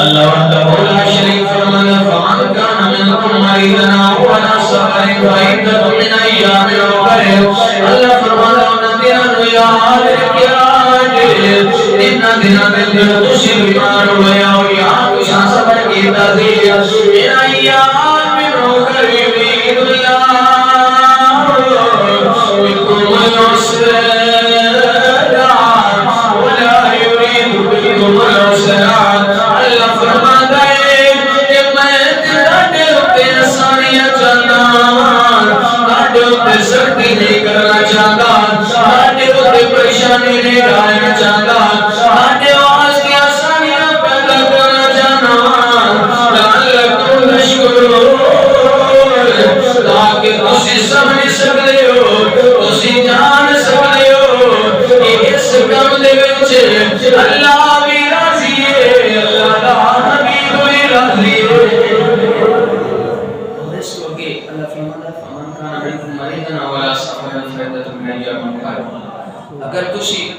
اللہ وحدہ لا شریک فرمایا فمن کان منکم مریضا او علی سفر فعدۃ من ایام اخر اللہ فرمایا ان دنوں یاد کیا ان دنوں میں تسی بیمار ہوئے ہو یا کچھ سفر کیتا سی ان ایام اخر یرید اللہ بکم العسر ولا يريد بكم العسر اللہ فرماتا ہے کہ میں تیرے تے آسانیاں چاہتا ہوں تے سختی نہیں کرنا چاہتا تے پریشانی نہیں ڈالنا چاہتا تے آس کی آسانیاں پیدا کرنا چاہتا لعلکم تشکرون تاکہ تسی سمجھ سکتے ہو تسی جان سکتے ہو کہ اس کم دے وچ اللہ بھی راضی ہے اللہ دا حبیب بھی راضی ہے اور اس کو کہ اللہ فرماتا ہے فمن کان منکم مریضا او علی سفر فعدۃ من ایام اخر اگر تسی